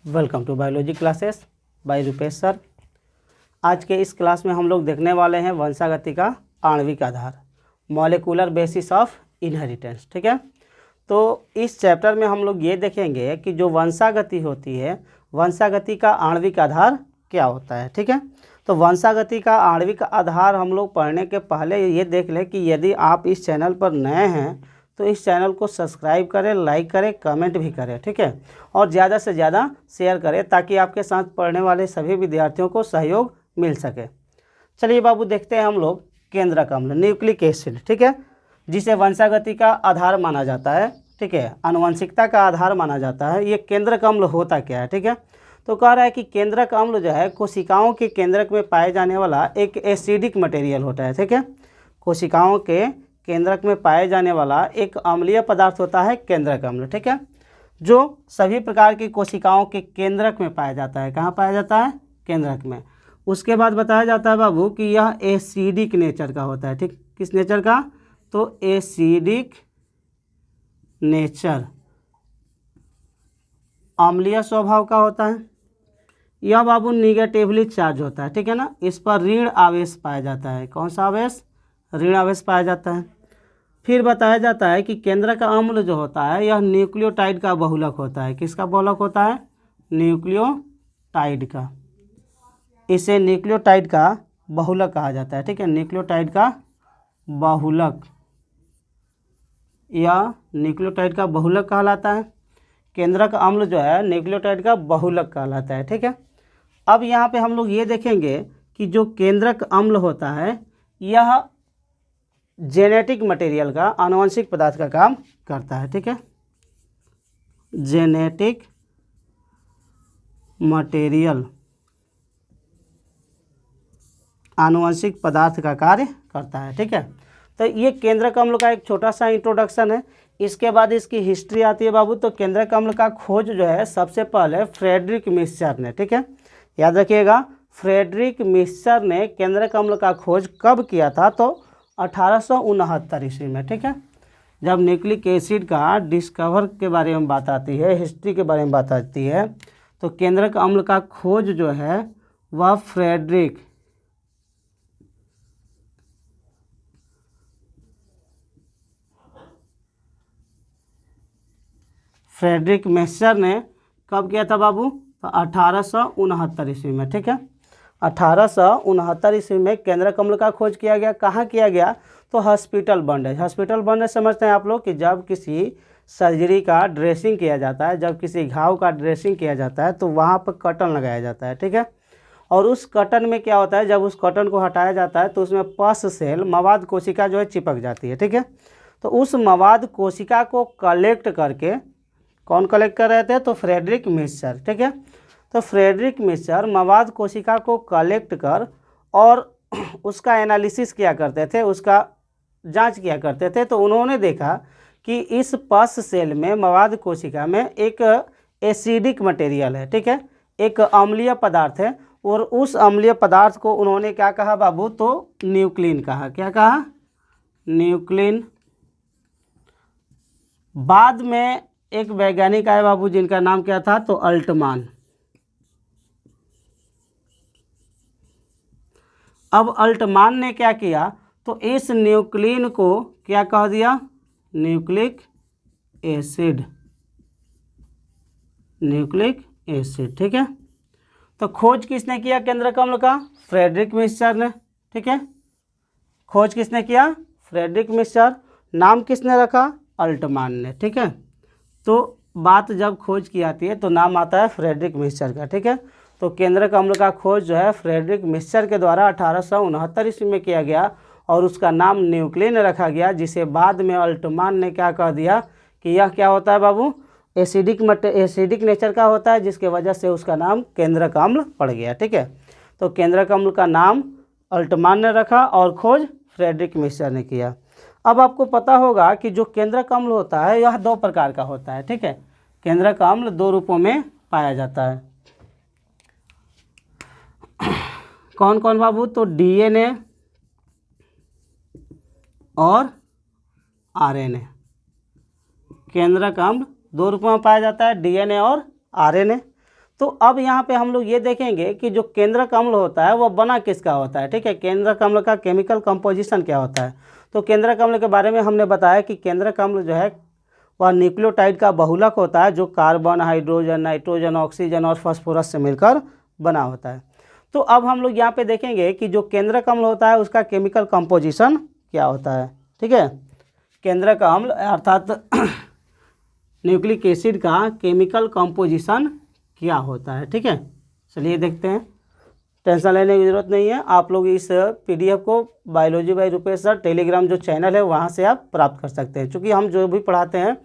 Welcome to biology classes by Rupesh sir. आज के इस क्लास में हम लोग देखने वाले हैं वंशागति का आणविक आधार, मॉलिक्यूलर बेसिस ऑफ इनहेरिटेंस। ठीक है, तो इस चैप्टर में हम लोग ये देखेंगे कि जो वंशागति होती है, वंशागति का आणविक आधार क्या होता है। ठीक है, तो वंशागति का आणविक आधार हम लोग पढ़ने के पहले ये देख लें कि यदि आप इस चैनल पर नए हैं तो इस चैनल को सब्सक्राइब करें, लाइक करें, कमेंट भी करें। ठीक है, और ज़्यादा से ज़्यादा शेयर करें ताकि आपके साथ पढ़ने वाले सभी विद्यार्थियों को सहयोग मिल सके। चलिए बाबू, देखते हैं हम लोग केंद्रक अम्ल, न्यूक्लिक एसिड। ठीक है, जिसे वंशागति का आधार माना जाता है। ठीक है, आनुवंशिकता का आधार माना जाता है। ये केंद्रक अम्ल होता क्या है? ठीक है, तो कह रहा है कि केंद्रक अम्ल जो है कोशिकाओं के केंद्रक में पाए जाने वाला एक एसिडिक मटेरियल होता है। ठीक है, कोशिकाओं के केंद्रक में पाए जाने वाला एक अम्लीय पदार्थ होता है केंद्रक अम्ल। ठीक है, जो सभी प्रकार की कोशिकाओं के केंद्रक में पाया जाता है। कहाँ पाया जाता है? केंद्रक में। उसके बाद बताया जाता है बाबू कि यह एसिडिक नेचर का होता है। ठीक, किस नेचर का? तो एसिडिक नेचर, अम्लीय स्वभाव का होता है। यह बाबू निगेटिवली चार्ज होता है। ठीक है ना, इस पर ऋण आवेश पाया जाता है। कौन सा आवेश? ऋण आवेश पाया जाता है। फिर बताया जाता है कि केंद्रक अम्ल जो होता है यह न्यूक्लियोटाइड का बहुलक होता है। किसका बहुलक होता है? न्यूक्लियोटाइड का। इसे न्यूक्लियोटाइड का बहुलक कहा जाता है। ठीक है, न्यूक्लियोटाइड का बहुलक, यह न्यूक्लियोटाइड का बहुलक कहलाता है। केंद्रक अम्ल जो है न्यूक्लियोटाइड का बहुलक कहलाता है। ठीक है, अब यहाँ पे हम लोग ये देखेंगे कि जो केंद्रक अम्ल होता है यह जेनेटिक मटेरियल का, आनुवंशिक पदार्थ का काम करता है। ठीक है, जेनेटिक मटेरियल, आनुवंशिक पदार्थ का कार्य करता है। ठीक है, तो ये केंद्रक अम्ल का एक छोटा सा इंट्रोडक्शन है। इसके बाद इसकी हिस्ट्री आती है बाबू। तो केंद्रक अम्ल का खोज जो है सबसे पहले फ्रेडरिक मिक्सचर ने, ठीक है, याद रखिएगा, फ्रेडरिक मिक्सचर ने केंद्रक अम्ल का खोज कब किया था? तो 1869 ईस्वी में। ठीक है, जब न्यूक्लिक एसिड का डिस्कवर के बारे में बात आती है, हिस्ट्री के बारे में बात आती है, तो केंद्रक अम्ल का खोज जो है वह फ्रेडरिक मिक्सचर ने कब किया था बाबू? तो 1869 ईस्वी में। ठीक है, 1869 ईस्वी में केंद्रक अम्ल का खोज किया गया। कहाँ किया गया? तो हॉस्पिटल बंडेज। हॉस्पिटल बंडेज समझते हैं आप लोग कि जब किसी सर्जरी का ड्रेसिंग किया जाता है, जब किसी घाव का ड्रेसिंग किया जाता है तो वहाँ पर कॉटन लगाया जाता है। ठीक है, और उस कॉटन में क्या होता है, जब उस कॉटन को हटाया जाता है तो उसमें पस सेल, मवाद कोशिका जो है चिपक जाती है। ठीक है, तो उस मवाद कोशिका को कलेक्ट करके, कौन कलेक्ट कर रहे थे? तो फ्रेडरिक मिक्सचर। ठीक है, तो फ्रेडरिक मिक्सचर मवाद कोशिका को कलेक्ट कर और उसका एनालिसिस किया करते थे, उसका जांच किया करते थे। तो उन्होंने देखा कि इस पस सेल में, मवाद कोशिका में एक एसिडिक मटेरियल है। ठीक है, एक अम्लीय पदार्थ है, और उस अम्लीय पदार्थ को उन्होंने क्या कहा बाबू? तो न्यूक्लिन कहा। क्या कहा? न्यूक्लिन। बाद में एक वैज्ञानिक आए बाबू जिनका नाम क्या था? तो अल्टमान। अब अल्टमान ने क्या किया? तो इस न्यूक्लिन को क्या कह दिया? Nucleic acid. Nucleic acid. ठीक है, तो खोज किसने किया केंद्रक अम्ल का? फ्रेडरिक मिक्सचर ने। ठीक है, खोज किसने किया? Friedrich Miescher. नाम किसने रखा? अल्टमान ने। ठीक है, तो बात जब खोज की आती है तो नाम आता है फ्रेडरिक मिक्सचर का। ठीक है, तो केंद्रक अम्ल का खोज जो है फ्रेडरिक मिक्सचर के द्वारा 1869 ईस्वी में किया गया, और उसका नाम न्यूक्लिन रखा गया, जिसे बाद में अल्टमान ने क्या कह दिया कि यह क्या होता है बाबू? एसिडिक नेचर का होता है, जिसके वजह से उसका नाम केंद्रक अम्ल पड़ गया। ठीक है, तो केंद्रक अम्ल का नाम अल्टमान ने रखा और खोज फ्रेडरिक मिक्सचर ने किया। अब आपको पता होगा कि जो केंद्रक अम्ल होता है यह दो प्रकार का होता है। ठीक है, केंद्रक अम्ल दो रूपों में पाया जाता है। कौन कौन बाबू? तो डीएनए और आरएनए। केंद्रक अम्ल दो रूपों में पाया जाता है, डीएनए और आरएनए। तो अब यहाँ पे हम लोग ये देखेंगे कि जो केंद्रक अम्ल होता है वो बना किसका होता है, ठीक है। केंद्रक अम्ल का केमिकल कंपोजिशन क्या होता है। तो केंद्रक अम्ल के बारे में हमने बताया कि केंद्रक अम्ल जो है वह न्यूक्लियोटाइड का बहुलक होता है जो कार्बन, हाइड्रोजन, नाइट्रोजन, ऑक्सीजन और फास्फोरस से मिलकर बना होता है। तो अब हम लोग यहाँ पे देखेंगे कि जो केंद्रक अम्ल होता है उसका केमिकल कंपोजिशन क्या होता है, ठीक है। केंद्रक अम्ल अर्थात न्यूक्लिक एसिड का केमिकल कंपोजिशन क्या होता है, ठीक है। चलिए देखते हैं, टेंशन लेने की ज़रूरत नहीं है। आप लोग इस पीडीएफ को biology by Rupesh sir Telegram जो चैनल है वहाँ से आप प्राप्त कर सकते हैं, क्योंकि हम जो भी पढ़ाते हैं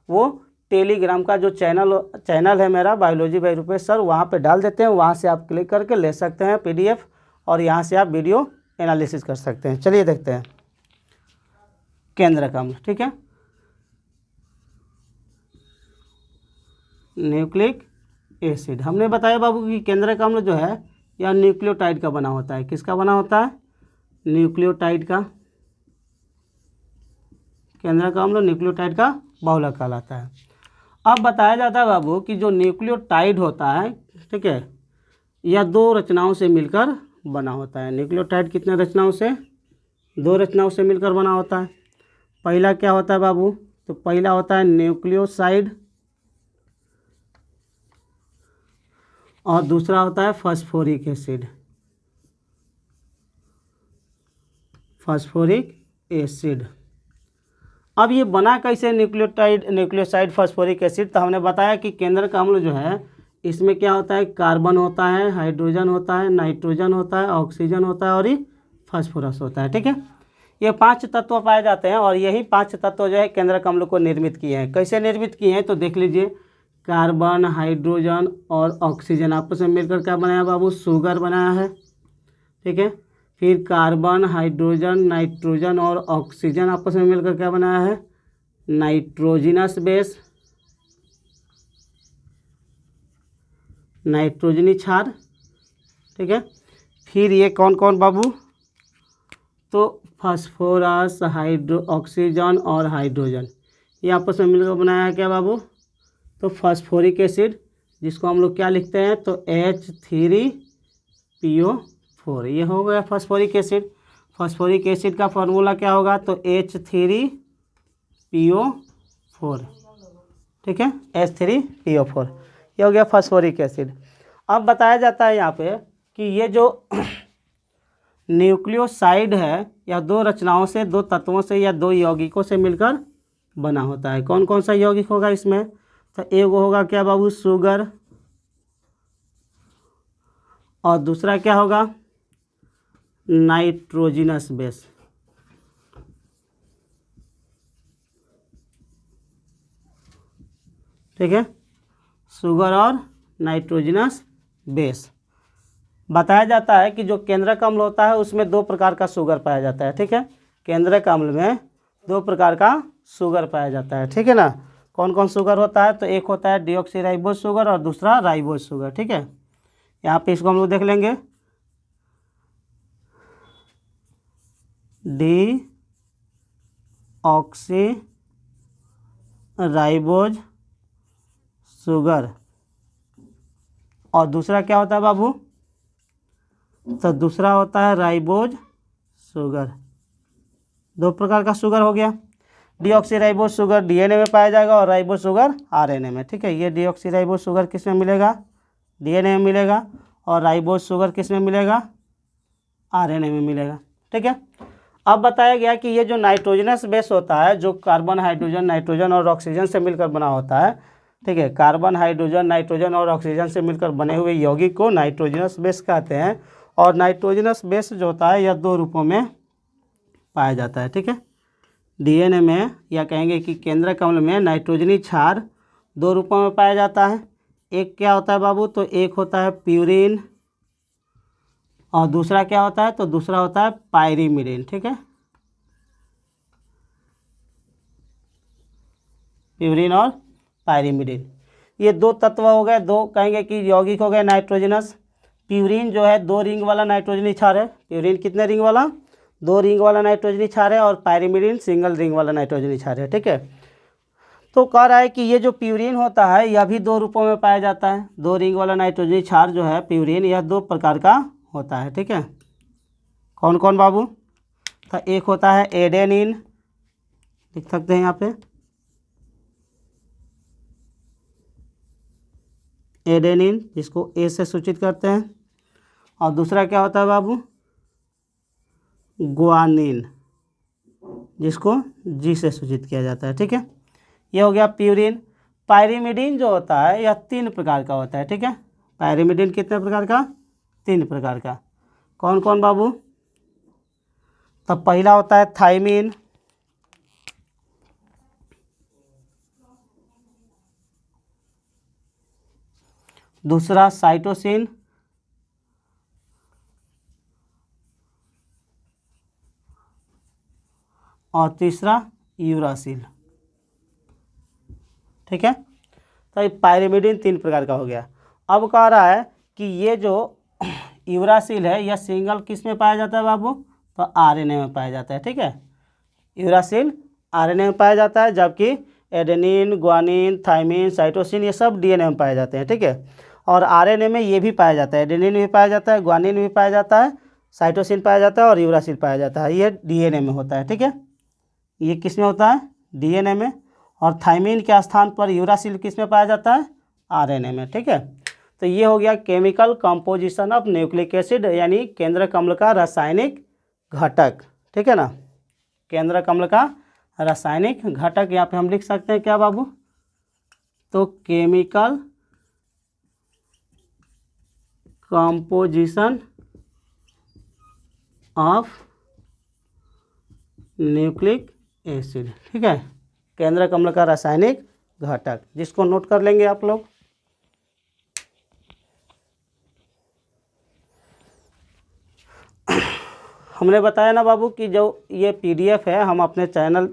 वो टेलीग्राम का जो चैनल है मेरा बायोलॉजी बाय रुपेश सर, वहाँ पे डाल देते हैं। वहाँ से आप क्लिक करके ले सकते हैं पीडीएफ और यहाँ से आप वीडियो एनालिसिस कर सकते हैं। चलिए देखते हैं केंद्रक अम्ल, ठीक है। न्यूक्लिक एसिड हमने बताया बाबू कि केंद्रक अम्ल जो है यह न्यूक्लियोटाइड का बना होता है। किसका बना होता है, न्यूक्लियोटाइड का। केंद्रक अम्ल न्यूक्लियोटाइड का बहुलक कहलाता है। अब बताया जाता है बाबू कि जो न्यूक्लियोटाइड होता है, ठीक है, यह दो रचनाओं से मिलकर बना होता है। न्यूक्लियोटाइड कितने रचनाओं से, दो रचनाओं से मिलकर बना होता है। पहला क्या होता है बाबू, तो पहला होता है न्यूक्लियोसाइड और दूसरा होता है फास्फोरिक एसिड। फास्फोरिक एसिड अब ये बना कैसे न्यूक्लियोसाइड फास्फोरिक एसिड, तो हमने बताया कि केंद्रक अम्ल जो है इसमें क्या होता है, कार्बन होता है, हाइड्रोजन होता है, नाइट्रोजन होता है, ऑक्सीजन होता है और ये फास्फोरस होता है, ठीक है। ये 5 तत्व पाए जाते हैं और यही 5 तत्व जो है केंद्रक अम्ल को निर्मित किए हैं। कैसे निर्मित किए हैं तो देख लीजिए, कार्बन, हाइड्रोजन और ऑक्सीजन आपस में मिलकर क्या बनाया बाबू, शुगर बनाया है, ठीक है। फिर कार्बन, हाइड्रोजन, नाइट्रोजन और ऑक्सीजन आपस में मिलकर क्या बनाया है, नाइट्रोजिनस बेस, नाइट्रोजनी क्षार, ठीक है। फिर ये कौन कौन बाबू, तो फास्फोरस, ऑक्सीजन और हाइड्रोजन, ये आपस में मिलकर बनाया है क्या बाबू, तो फास्फोरिक एसिड, जिसको हम लोग क्या लिखते हैं, तो H3PO4, ये हो गया फास्फोरिक एसिड। फास्फोरिक एसिड का फार्मूला क्या होगा, तो H3PO4, ठीक है, H3PO4, ये हो गया फास्फोरिक एसिड। अब बताया जाता है यहाँ पे कि ये जो न्यूक्लियोसाइड है या दो रचनाओं से, दो तत्वों से या दो यौगिकों से मिलकर बना होता है। कौन कौन सा यौगिक होगा इसमें, तो एक होगा क्या बाबू, शुगर, और दूसरा क्या होगा, नाइट्रोजिनस बेस, ठीक है, शुगर और नाइट्रोजिनस बेस। बताया जाता है कि जो केंद्रक अम्ल होता है उसमें 2 प्रकार का शुगर पाया जाता है, ठीक है। केंद्रक अम्ल में 2 प्रकार का शुगर पाया जाता है, ठीक है ना। कौन कौन शुगर होता है, तो एक होता है डीऑक्सीराइबोज शुगर और दूसरा राइबोज शुगर, ठीक है। यहाँ पे इसको हम लोग देख लेंगे, डीऑक्सीराइबोज शुगर और दूसरा क्या होता है बाबू, तो दूसरा होता है राइबोज शुगर। 2 प्रकार का शुगर हो गया। डीऑक्सीराइबोज शुगर डीएनए में पाया जाएगा और राइबोज शुगर आरएनए में, ठीक है। ये डीऑक्सीराइबोज शुगर किस में मिलेगा, डीएनए में मिलेगा, और राइबोज शुगर किस में मिलेगा, आरएनए में मिलेगा, ठीक है। अब बताया गया कि ये जो नाइट्रोजनस बेस होता है, जो कार्बन, हाइड्रोजन, नाइट्रोजन और ऑक्सीजन से मिलकर बना होता है, ठीक है। कार्बन, हाइड्रोजन, नाइट्रोजन और ऑक्सीजन से मिलकर बने हुए यौगिक को नाइट्रोजनस बेस कहते हैं। और नाइट्रोजनस बेस जो होता है यह 2 रूपों में पाया जाता है, ठीक है। डीएनए में या कहेंगे कि केंद्रक अम्ल में नाइट्रोजनी क्षार 2 रूपों में पाया जाता है। एक क्या होता है बाबू, तो एक होता है प्यूरिन और दूसरा क्या होता है, तो दूसरा होता है पायरीमिडीन, ठीक है। प्यूरिन और पायरीमिडीन, ये 2 तत्व हो गए, 2 कहेंगे कि यौगिक हो गए नाइट्रोजनस। प्यूरिन जो है 2 रिंग वाला नाइट्रोजनी क्षार है। प्यूरिन कितने रिंग वाला, 2 रिंग वाला नाइट्रोजनी क्षार है, और पायरीमिडीन सिंगल रिंग वाला नाइट्रोजनी क्षार है, ठीक है। तो कह रहा है कि ये जो प्यूरिन होता है यह भी दो रूपों में पाया जाता है। दो रिंग वाला नाइट्रोजन क्षार जो है प्यूरिन, यह दो प्रकार का होता है। ठीक है, कौन कौन बाबू? तो एक होता है एडेनिन, लिख सकते हैं यहाँ पे एडेनिन, जिसको ए से सूचित करते हैं। और दूसरा क्या होता है बाबू? ग्वानिन, जिसको जी से सूचित किया जाता है। ठीक है, ये हो गया प्यूरिन। पायरिमिडीन जो होता है यह 3 प्रकार का होता है। ठीक है, पायरिमिडीन कितने प्रकार का? 3 प्रकार का। कौन कौन बाबू? तो पहला होता है थाइमिन, दूसरा साइटोसिन, और तीसरा यूरासिल। ठीक है, तो ये पायरिमिडीन 3 प्रकार का हो गया। अब कह रहा है कि ये जो यूरासिल है यह सिंगल किस में पाया जाता है बाबू? तो आरएनए में पाया जाता है। ठीक है, यूरासिल आरएनए में पाया जाता है, जबकि एडेनिन, ग्वानिन, थाइमिन, साइटोसिन ये सब डीएनए में पाए जाते हैं। ठीक है, और आरएनए में ये भी पाया जाता है, एडेनिन भी पाया जाता है, ग्वानिन भी पाया जाता है, साइटोसिन पाया जाता है और यूरासिल पाया जाता है। ये डीएनए में होता है। ठीक है, ये किस में होता है? डीएनए में। और थाइमिन के स्थान पर यूरासिल किस में पाया जाता है? आरएनए में। ठीक है, तो ये हो गया chemical composition of nucleic acid, यानी केंद्रक अम्ल का रासायनिक घटक। ठीक है ना, केंद्रक अम्ल का रासायनिक घटक। यहाँ पे हम लिख सकते हैं क्या बाबू? तो chemical composition of nucleic acid. ठीक है, केंद्रक अम्ल का रासायनिक घटक, जिसको नोट कर लेंगे आप लोग। हमने बताया ना बाबू कि जो ये पीडीएफ है हम अपने चैनल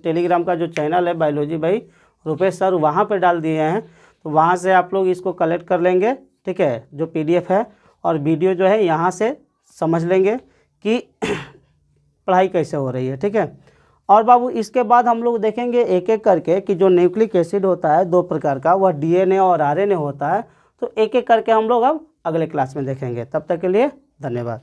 टेलीग्राम का जो चैनल है बायोलॉजी बाई रुपेश सर, वहाँ पे डाल दिए हैं। तो वहाँ से आप लोग इसको कलेक्ट कर लेंगे। ठीक है, जो पीडीएफ है, और वीडियो जो है यहाँ से समझ लेंगे कि पढ़ाई कैसे हो रही है। ठीक है, और बाबू इसके बाद हम लोग देखेंगे एक एक करके कि जो न्यूक्लिक एसिड होता है 2 प्रकार का, वह डीएनए और आरएनए होता है। तो एक एक करके हम लोग अब अगले क्लास में देखेंगे। तब तक के लिए धन्यवाद।